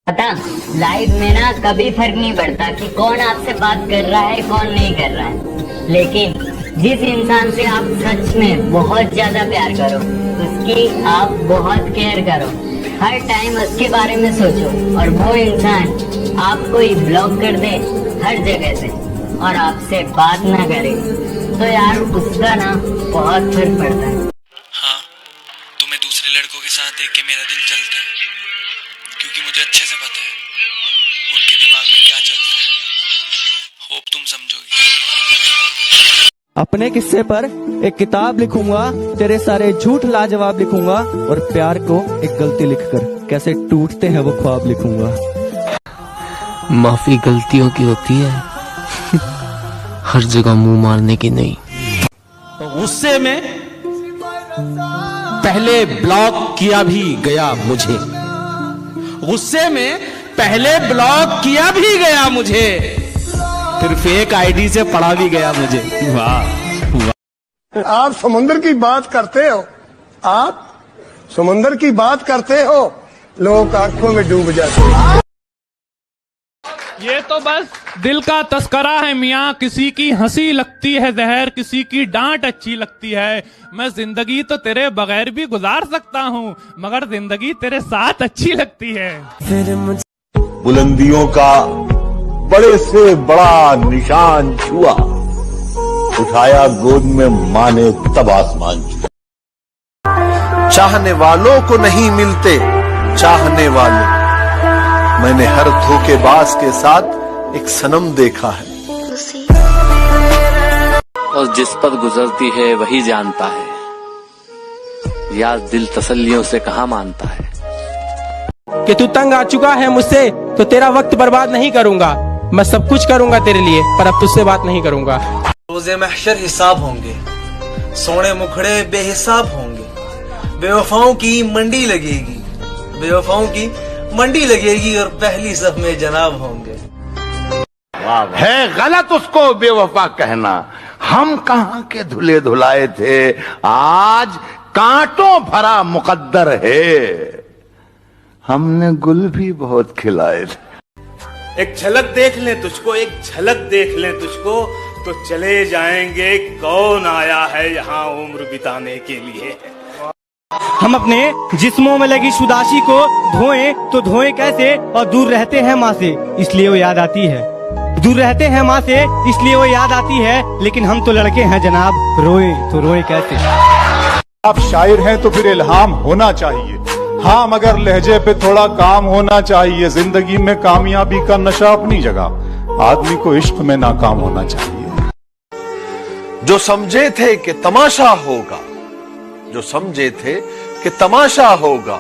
पता लाइफ में ना कभी फर्क नहीं पड़ता कि कौन आपसे बात कर रहा है कौन नहीं कर रहा है, लेकिन जिस इंसान से आप सच में बहुत ज्यादा प्यार करो उसकी आप बहुत केयर करो, हर टाइम उसके बारे में सोचो और वो इंसान आपको ही ब्लॉक कर दे हर जगह से और आपसे बात ना करे तो यार उसका ना बहुत फर्क पड़ता है। हाँ, तुम्हें दूसरे लड़कों के साथ देख के मेरा दिल जलता है, क्योंकि मुझे अच्छे से पता है उनके दिमाग में क्या चलता है। होप तुम समझोगी। अपने किस्से पर एक किताब लिखूंगा, तेरे सारे झूठ लाजवाब लिखूंगा और प्यार को एक गलती लिखकर कैसे टूटते हैं वो ख्वाब लिखूंगा। माफी गलतियों की होती है, हर जगह मुंह मारने की नहीं। तो गुस्से में पहले ब्लॉक किया भी गया मुझे, गुस्से में पहले ब्लॉक किया भी गया मुझे, फिर फेक आईडी से पढ़ा भी गया मुझे। वाह वाह। आप समुद्र की बात करते हो, आप समुद्र की बात करते हो, लोग आंखों में डूब जाते हैं। ये तो बस दिल का तस्करा है मियाँ, किसी की हंसी लगती है जहर, किसी की डांट अच्छी लगती है। मैं जिंदगी तो तेरे बगैर भी गुजार सकता हूँ, मगर जिंदगी तेरे साथ अच्छी लगती है। बुलंदियों का बड़े से बड़ा निशान छुआ, उठाया गोद में माँ ने तब आसमान छुआ। चाहने वालों को नहीं मिलते चाहने वाले, मैंने हर धोखेबाज के साथ एक सनम देखा है। और जिस पर गुजरती है वही जानता है, यार दिल तसल्लियों से कहाँ मानता है। कि तू तंग आ चुका है मुझसे तो तेरा वक्त बर्बाद नहीं करूंगा, मैं सब कुछ करूंगा तेरे लिए, पर अब तुझसे बात नहीं करूंगा। रोज़े महशर हिसाब होंगे, सोने मुखड़े बेहिसाब होंगे, बेवफाओं की मंडी लगेगी, बेवफाओं की मंडी लगेगी और पहली सफ में जनाब होंगे। है गलत उसको बेवफा कहना, हम कहाँ के धुले धुलाए थे, आज कांटों भरा मुकद्दर है, हमने गुल भी बहुत खिलाए थे। एक झलक देख ले तुझको, एक झलक देख ले तुझको, तो चले जाएंगे कौन आया है यहाँ उम्र बिताने के लिए। हम अपने जिस्मों में लगी शुदाशी को धोएं तो धोएं कैसे, और दूर रहते हैं माँ से इसलिए वो याद आती है, दूर रहते हैं माँ से इसलिए वो याद आती है, लेकिन हम तो लड़के हैं जनाब, रोए तो रोए कैसे। आप शायर हैं तो फिर इल्हाम होना चाहिए, हाँ मगर लहजे पे थोड़ा काम होना चाहिए। जिंदगी में कामयाबी का नशा अपनी जगह, आदमी को इश्क में नाकाम होना चाहिए। जो समझे थे कि तमाशा होगा, जो समझे थे कि तमाशा होगा,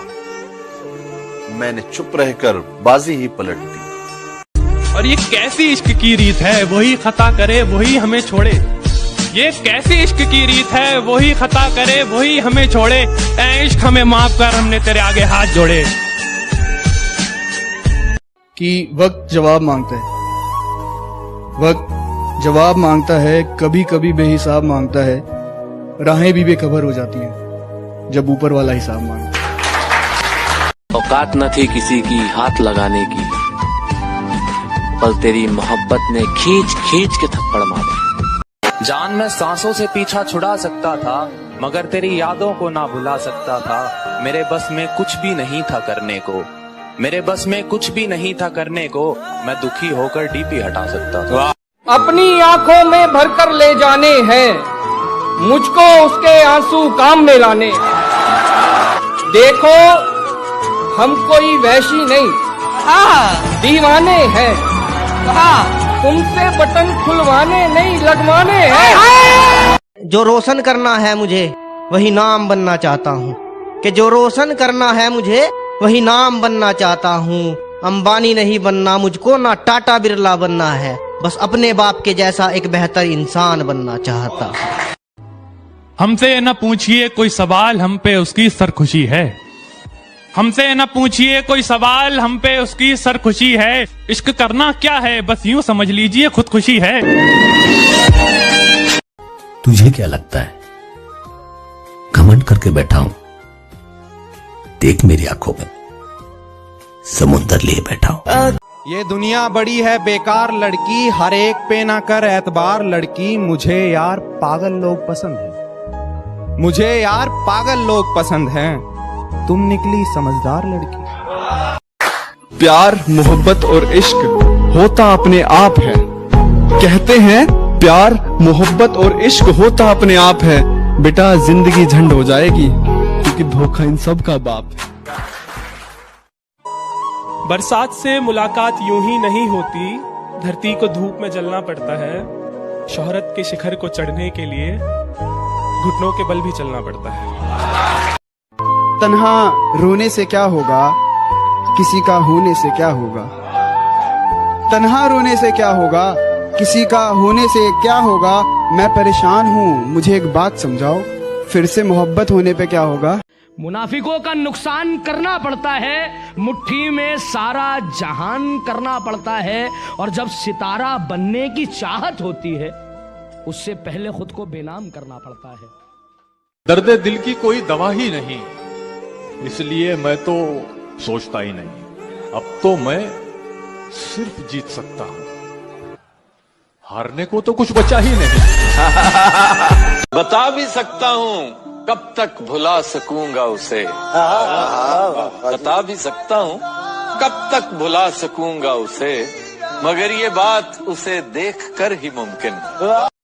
मैंने चुप रहकर बाजी ही पलट दी। और ये कैसी इश्क की रीत है, वही खता करे वही हमें छोड़े। ये कैसी इश्क की रीत है, वही खता करे वही हमें छोड़े। ऐ इश्क हमें माफ कर, हमने तेरे आगे हाथ जोड़े। कि वक्त जवाब मांगता है, वक्त जवाब मांगता है, कभी कभी बेहिसाब मांगता है, राहें भी बेखबर हो जाती हैं जब ऊपर वाला हिसाब मांगता है। औकात न थी किसी की हाथ लगाने की, पर तेरी मोहब्बत ने खींच खींच के थप्पड़ मारा। जान मैं सांसों से पीछा छुड़ा सकता था, मगर तेरी यादों को ना भुला सकता था। मेरे बस में कुछ भी नहीं था करने को, मेरे बस में कुछ भी नहीं था करने को, मैं दुखी होकर डीपी हटा सकता था। अपनी आंखों में भरकर ले जाने हैं, मुझको उसके आंसू काम में लाने। देखो हम कोई वैशी नहीं, दीवाने हैं, तुमसे बटन खुलवाने नहीं लगवाने हैं। जो रोशन करना है मुझे वही नाम बनना चाहता हूँ, कि जो रोशन करना है मुझे वही नाम बनना चाहता हूँ। अंबानी नहीं बनना मुझको, ना टाटा बिरला बनना है, बस अपने बाप के जैसा एक बेहतर इंसान बनना चाहता हूँ। हमसे न पूछिए कोई सवाल, हम पे उसकी सरखुशी है। हमसे न पूछिए कोई सवाल, हम पे उसकी सरखुशी है। इश्क करना क्या है, बस यूं समझ लीजिए खुदकुशी है। तुझे क्या लगता है घमंड करके बैठा हूं, देख मेरी आंखों में समुंदर लिए बैठा हूं। ये दुनिया बड़ी है बेकार लड़की, हर एक पे ना कर एतबार लड़की। मुझे यार पागल लोग पसंद हैं, मुझे यार पागल लोग पसंद हैं। तुम निकली समझदार लड़की। प्यार मोहब्बत और इश्क होता अपने आप है। कहते हैं प्यार मोहब्बत और इश्क होता अपने आप है। बेटा जिंदगी झंड हो जाएगी क्योंकि धोखा इन सब का बाप है। बरसात से मुलाकात यूं ही नहीं होती, धरती को धूप में जलना पड़ता है। शोहरत के शिखर को चढ़ने के लिए घुटनों के बल भी चलना पड़ता है। तन्हा रोने से क्या होगा, किसी का होने से क्या होगा। तन्हा रोने से क्या होगा, किसी का होने से क्या होगा। मैं परेशान हूँ, मुझे एक बात समझाओ, फिर से मोहब्बत होने पे क्या होगा। मुनाफिकों का नुकसान करना पड़ता है, मुट्ठी में सारा जहान करना पड़ता है। और जब सितारा बनने की चाहत होती है, उससे पहले खुद को बेनाम करना पड़ता है। दर्द दिल की कोई दवा ही नहीं, इसलिए मैं तो सोचता ही नहीं। अब तो मैं सिर्फ जीत सकता हूं, हारने को तो कुछ बचा ही नहीं। बता भी सकता हूँ कब तक भुला सकूंगा उसे। बता भी सकता हूँ कब तक भुला सकूंगा उसे, मगर ये बात उसे देखकर ही मुमकिन।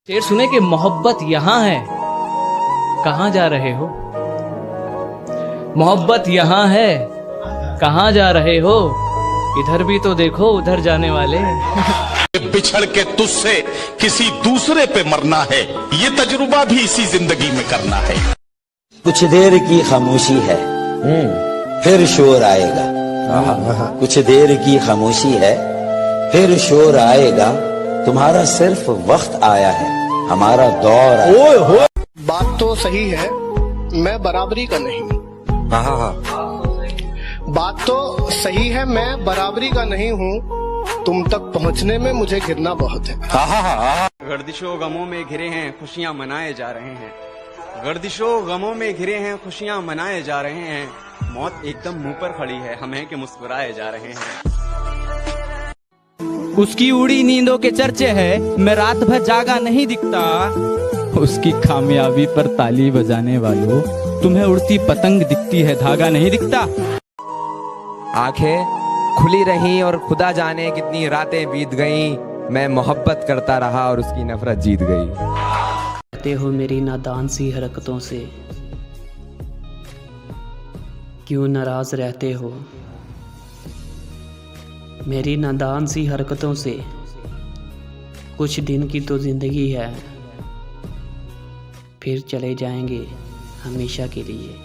शेर सुने कि मोहब्बत यहाँ है, कहाँ जा रहे हो। मोहब्बत यहाँ है, कहाँ जा रहे हो। इधर भी तो देखो, उधर जाने वाले। बिछड़ के तुझसे किसी दूसरे पे मरना है, ये तजुर्बा भी इसी जिंदगी में करना है। कुछ देर की खामोशी है, फिर शोर आएगा। कुछ देर की खामोशी है, फिर शोर आएगा। तुम्हारा सिर्फ वक्त आया है, हमारा दौर आया। बात तो सही है, मैं बराबरी का नहीं। बात तो सही है, मैं बराबरी का नहीं हूँ। तुम तक पहुँचने में मुझे गिरना बहुत है। गर्दिशों गमों में घिरे हैं, खुशियाँ मनाए जा रहे हैं। गर्दिशों गमों में घिरे हैं, खुशियाँ मनाए जा रहे हैं। मौत एकदम मुंह पर खड़ी है, हम हैं कि मुस्कुराए जा रहे हैं। उसकी उड़ी नींदों के चर्चे है, मैं रात भर जागा नहीं दिखता। उसकी कामयाबी पर ताली बजाने वालों, तुम्हें उड़ती पतंग दिखती है, धागा नहीं दिखता। आंखें खुली रहीं और खुदा जाने कितनी रातें बीत गईं। मैं मोहब्बत करता रहा और उसकी नफरत जीत गई। कहते हो मेरी नादान सी हरकतों से, क्यों नाराज रहते हो। मेरी नादान सी हरकतों से, कुछ दिन की तो जिंदगी है, फिर चले जाएंगे हमेशा के लिए।